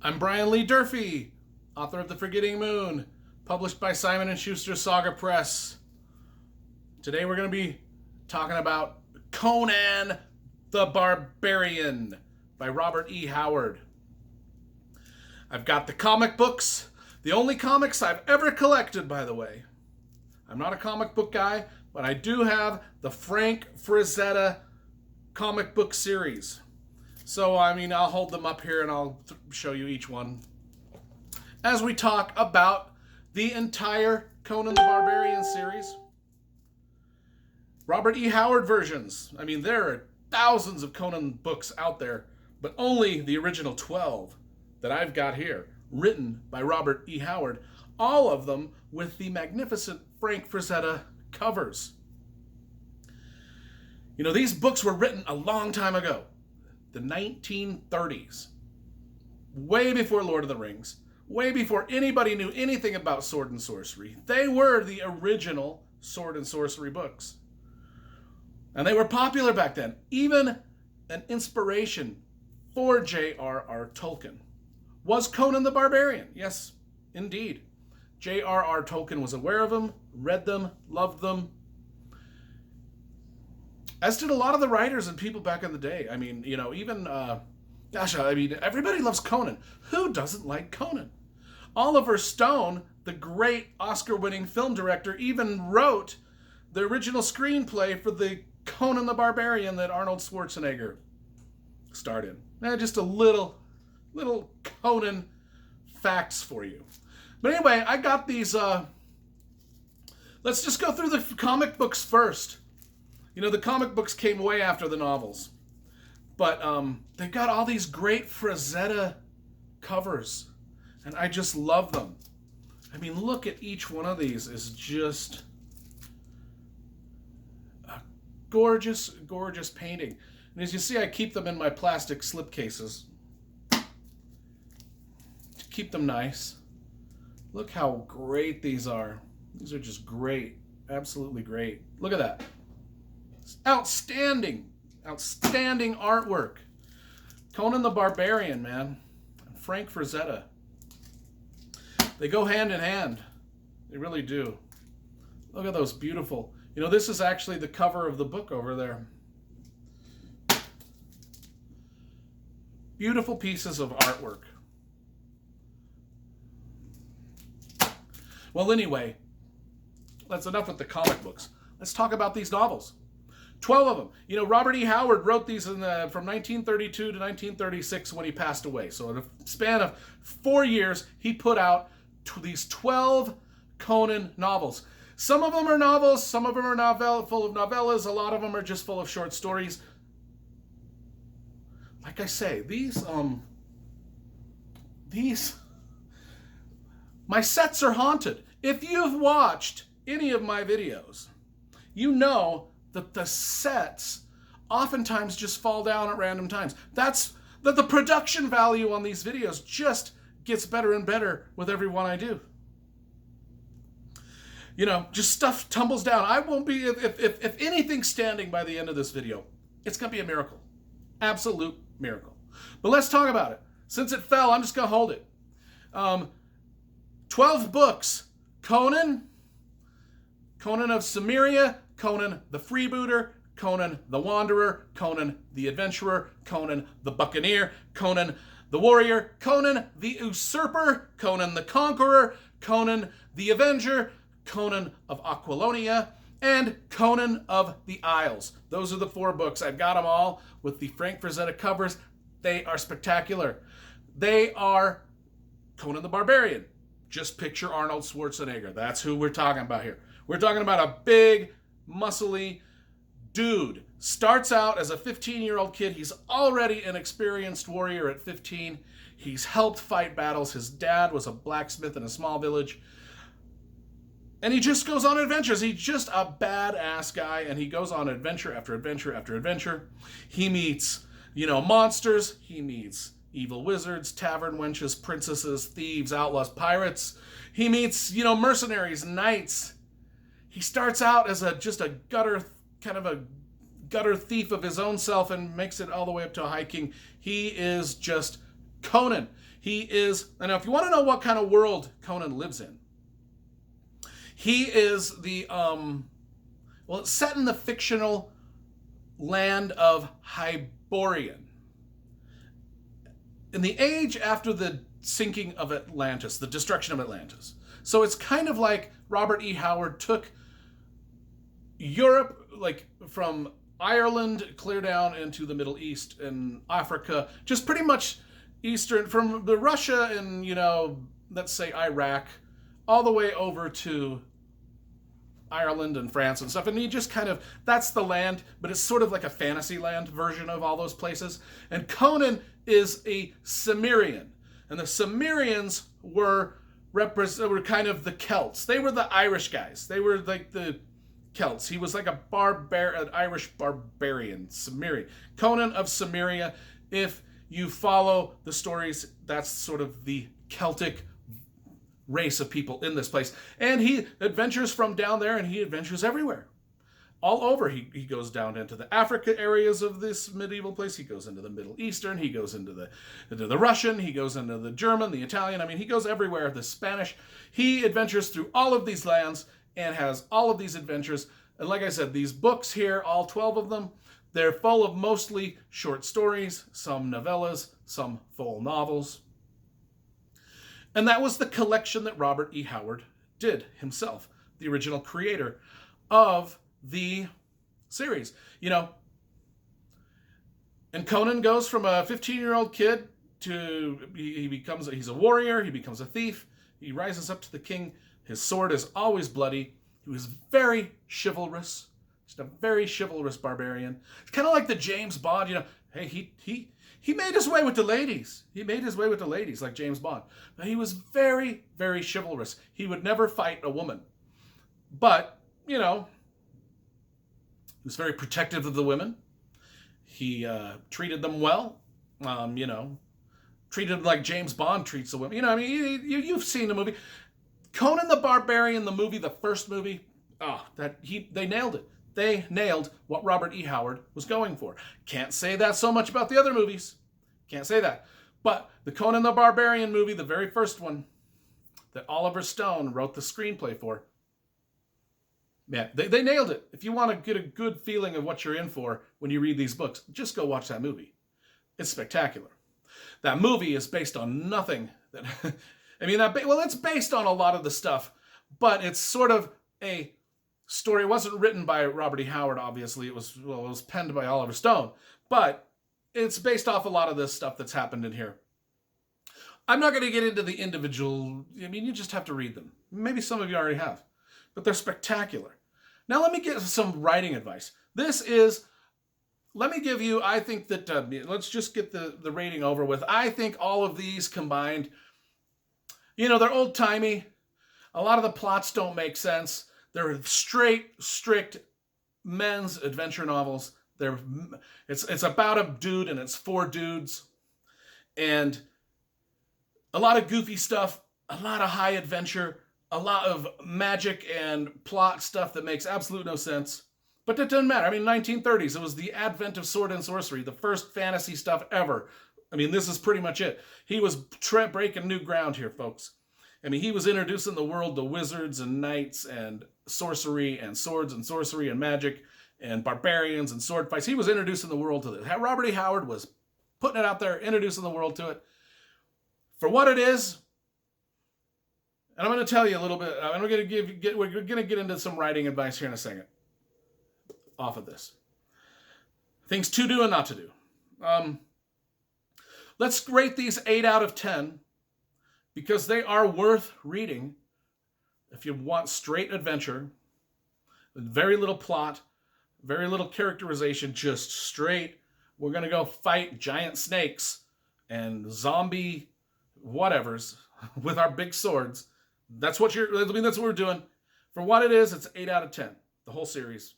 I'm Brian Lee Durfee, author of The Forgetting Moon, published by Simon & Schuster Saga Press. Today we're going to be talking about Conan the Barbarian by Robert E. Howard. I've got the comic books, the only comics I've ever collected, by the way. I'm not a comic book guy, but I do have the Frank Frazetta comic book series. So, I'll hold them up here and I'll show you each one as we talk about the entire Conan the Barbarian series. Robert E. Howard versions. There are thousands of Conan books out there, but only the original 12 that I've got here, written by Robert E. Howard, all of them with the magnificent Frank Frazetta covers. These books were written a long time ago. The 1930s, way before Lord of the Rings, way before anybody knew anything about sword and sorcery. They were the original sword and sorcery books. And they were popular back then. Even an inspiration for J.R.R. Tolkien was Conan the Barbarian. Yes, indeed. J.R.R. Tolkien was aware of them, read them, loved them. As did a lot of the writers and people back in the day. Everybody loves Conan. Who doesn't like Conan? Oliver Stone, the great Oscar-winning film director, even wrote the original screenplay for the Conan the Barbarian that Arnold Schwarzenegger starred in. Just a little Conan facts for you. But anyway, I got these. Let's just go through the comic books first. The comic books came way after the novels. But they've got all these great Frazetta covers. And I just love them. Look at each one of these is just a gorgeous, gorgeous painting. And as you see, I keep them in my plastic slipcases to keep them nice. Look how great these are. These are just great. Absolutely great. Look at that. Outstanding artwork. Conan the Barbarian, man. Frank Frazetta. They go hand in hand. They really do. Look at those beautiful. This is actually the cover of the book over there. Beautiful pieces of artwork. Well, anyway, that's enough with the comic books. Let's talk about these novels. 12 of them. Robert E. Howard wrote these from 1932 to 1936 when he passed away. So in a span of 4 years, he put out these 12 Conan novels. Some of them are novels, some of them are full of novellas, a lot of them are just full of short stories. Like I say, these, my sets are haunted. If you've watched any of my videos, you know that the sets oftentimes just fall down at random times. That's that the production value on these videos just gets better and better with every one I do. Just stuff tumbles down. I won't be, if anything's standing by the end of this video, it's going to be a miracle. Absolute miracle. But let's talk about it. Since it fell, I'm just going to hold it. 12 books. Conan of Cimmeria, Conan the Freebooter, Conan the Wanderer, Conan the Adventurer, Conan the Buccaneer, Conan the Warrior, Conan the Usurper, Conan the Conqueror, Conan the Avenger, Conan of Aquilonia, and Conan of the Isles. Those are the 4 books. I've got them all with the Frank Frazetta covers. They are spectacular. They are Conan the Barbarian. Just picture Arnold Schwarzenegger. That's who we're talking about here. We're talking about a big, muscly dude. Starts out as a 15-year-old kid. He's already an experienced warrior at 15. He's helped fight battles. His dad was a blacksmith in a small village. And he just goes on adventures. He's just a badass guy, and he goes on adventure after adventure after adventure. He meets, monsters. He meets evil wizards, tavern wenches, princesses, thieves, outlaws, pirates. He meets, mercenaries, knights. He starts out as just a gutter thief of his own self and makes it all the way up to a high king. He is just Conan. He is, and if you want to know what kind of world Conan lives in, he is the, well, it's set in the fictional land of Hyborian. In the age after the sinking of Atlantis, the destruction of Atlantis. So it's kind of like Robert E. Howard took Europe, like from Ireland clear down into the Middle East and Africa, just pretty much Eastern, from the Russia and, let's say Iraq, all the way over to Ireland and France and stuff. And he just kind of, that's the land, but it's sort of like a fantasy land version of all those places. And Conan is a Cimmerian. And the Cimmerians were kind of the Celts. They were the Irish guys. They were like the Celts. He was like an Irish barbarian, Cimmerian. Conan of Cimmeria. If you follow the stories, that's sort of the Celtic race of people in this place. And he adventures from down there, and he adventures everywhere. All over. He goes down into the Africa areas of this medieval place. He goes into the Middle Eastern. He goes into the Russian. He goes into the German, the Italian. I mean, he goes everywhere. The Spanish. He adventures through all of these lands and has all of these adventures. And like I said, these books here, all 12 of them, they're full of mostly short stories, some novellas, some full novels. And that was the collection that Robert E. Howard did himself, the original creator of the series. And Conan goes from a 15-year-old kid to, he's a warrior, he becomes a thief, he rises up to the king. His sword is always bloody. He was very chivalrous. Just a very chivalrous barbarian. It's kind of like the James Bond, hey, he made his way with the ladies. He made his way with the ladies like James Bond. But he was very, very chivalrous. He would never fight a woman. But, he was very protective of the women. He treated them well. Treated them like James Bond treats the women. You've seen the movie. Conan the Barbarian, the movie, the first movie, they nailed it. They nailed what Robert E. Howard was going for. Can't say that so much about the other movies. Can't say that. But the Conan the Barbarian movie, the very first one, that Oliver Stone wrote the screenplay for, man, they nailed it. If you want to get a good feeling of what you're in for when you read these books, just go watch that movie. It's spectacular. That movie is based on nothing that... it's based on a lot of the stuff, but it's sort of a story. It wasn't written by Robert E. Howard, obviously. It was penned by Oliver Stone, but it's based off a lot of this stuff that's happened in here. I'm not going to get into the individual. You just have to read them. Maybe some of you already have, but they're spectacular. Now let me give some writing advice. Let me give you, I think that, let's just get the rating over with. I think all of these combined, they're old-timey. A lot of the plots don't make sense. They're strict men's adventure novels. It's about a dude, and it's 4 dudes. And a lot of goofy stuff, a lot of high adventure, a lot of magic and plot stuff that makes absolute no sense. But that doesn't matter. 1930s, it was the advent of sword and sorcery, the first fantasy stuff ever. This is pretty much it. He was breaking new ground here, folks. He was introducing the world to wizards and knights and sorcery and swords and sorcery and magic and barbarians and sword fights. He was introducing the world to this. Robert E. Howard was putting it out there, introducing the world to it. For what it is, and I'm going to tell you a little bit, we're going to get into some writing advice here in a second off of this. Things to do and not to do. Let's rate these 8 out of 10 because they are worth reading if you want straight adventure, very little plot, very little characterization, just straight, we're going to go fight giant snakes and zombie whatevers with our big swords. That's what we're doing. For what it is, it's 8 out of 10, the whole series.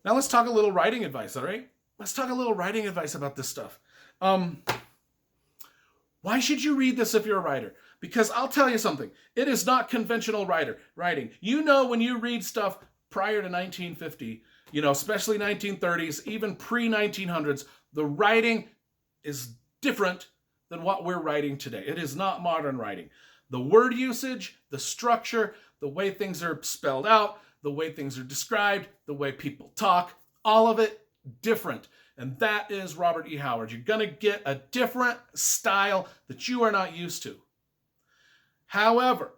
Now let's talk a little writing advice, all right? Let's talk a little writing advice about this stuff. Why should you read this if you're a writer? Because I'll tell you something. It is not conventional writing. When you read stuff prior to 1950, especially 1930s, even pre-1900s, the writing is different than what we're writing today. It is not modern writing. The word usage, the structure, the way things are spelled out, the way things are described, the way people talk, all of it different. And that is Robert E. Howard. You're going to get a different style that you are not used to. However,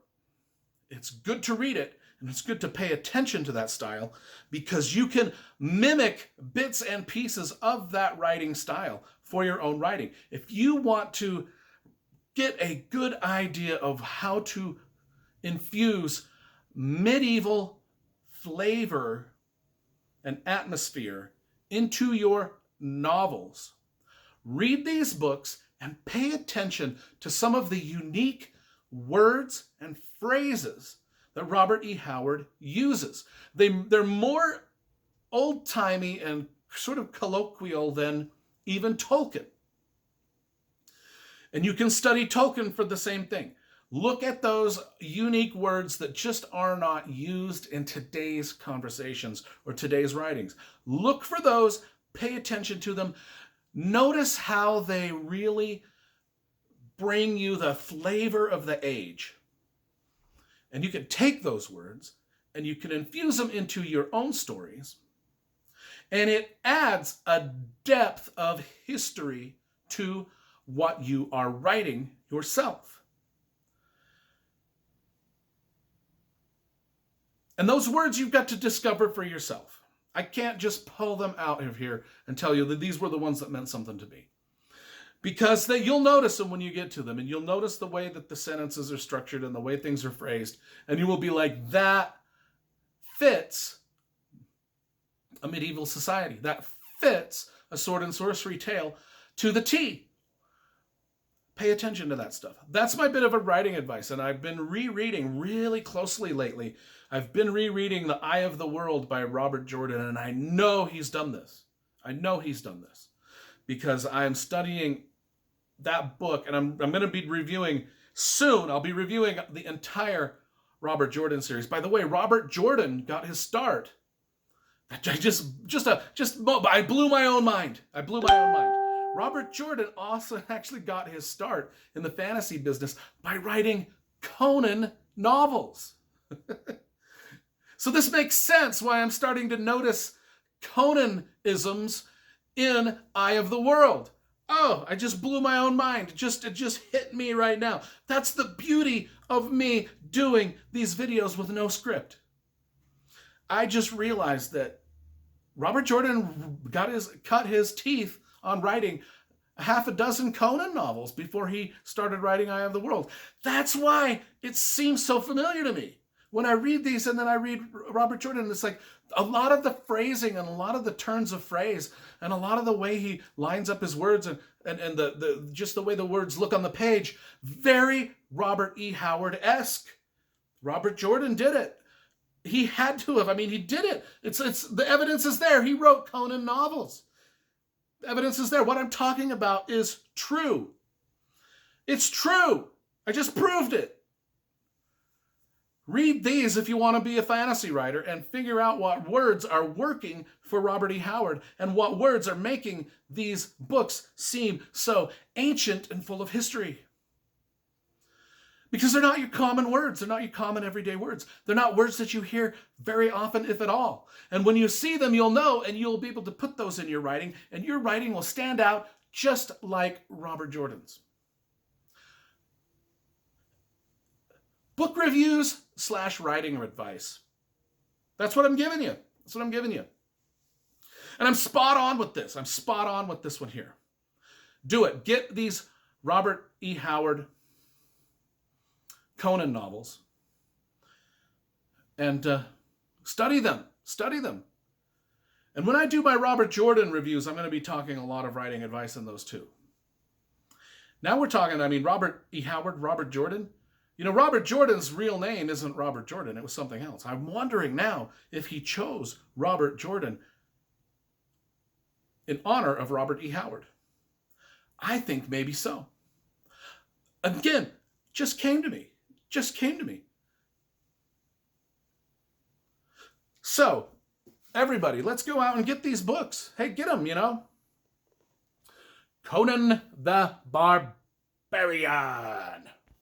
it's good to read it, and it's good to pay attention to that style, because you can mimic bits and pieces of that writing style for your own writing. If you want to get a good idea of how to infuse medieval flavor and atmosphere into your novels, read these books and pay attention to some of the unique words and phrases that Robert E. Howard uses. They're more old-timey and sort of colloquial than even Tolkien. And you can study Tolkien for the same thing. Look at those unique words that just are not used in today's conversations or today's writings. Look for those, pay attention to them. Notice how they really bring you the flavor of the age. And you can take those words and you can infuse them into your own stories. And it adds a depth of history to what you are writing yourself. And those words you've got to discover for yourself. I can't just pull them out of here and tell you that these were the ones that meant something to me. Because you'll notice them when you get to them, and you'll notice the way that the sentences are structured and the way things are phrased, and you will be like, that fits a medieval society. That fits a sword and sorcery tale to the T. Pay attention to that stuff. That's my bit of a writing advice, and I've been rereading really closely lately. I've been rereading The Eye of the World by Robert Jordan, and I know he's done this. I know he's done this because I'm studying that book, and I'm going to be reviewing soon. I'll be reviewing the entire Robert Jordan series. By the way, Robert Jordan got his start. I blew my own mind. Robert Jordan also actually got his start in the fantasy business by writing Conan novels. So this makes sense why I'm starting to notice Conan-isms in Eye of the World. Oh, I just blew my own mind. It just hit me right now. That's the beauty of me doing these videos with no script. I just realized that Robert Jordan cut his teeth on writing half a dozen Conan novels before he started writing Eye of the World. That's why it seems so familiar to me. When I read these and then I read Robert Jordan, it's like a lot of the phrasing and a lot of the turns of phrase and a lot of the way he lines up his words and just the way the words look on the page, very Robert E. Howard-esque. Robert Jordan did it. He had to have. I mean, he did it. It's the evidence is there. He wrote Conan novels. The evidence is there. What I'm talking about is true. It's true. I just proved it. Read these if you want to be a fantasy writer and figure out what words are working for Robert E. Howard and what words are making these books seem so ancient and full of history. Because they're not your common words. They're not your common everyday words. They're not words that you hear very often, if at all. And when you see them, you'll know, and you'll be able to put those in your writing, and your writing will stand out just like Robert Jordan's. Book reviews / writing advice. That's what I'm giving you. And I'm spot on with this. I'm spot on with this one here. Do it. Get these Robert E. Howard Conan novels and study them. And when I do my Robert Jordan reviews, I'm going to be talking a lot of writing advice in those too. Now we're talking, Robert E. Howard, Robert Jordan. Robert Jordan's real name isn't Robert Jordan. It was something else. I'm wondering now if he chose Robert Jordan in honor of Robert E. Howard. I think maybe so. Again, just came to me. So, everybody, let's go out and get these books. Hey, get them, Conan the Barbarian. Barbarian.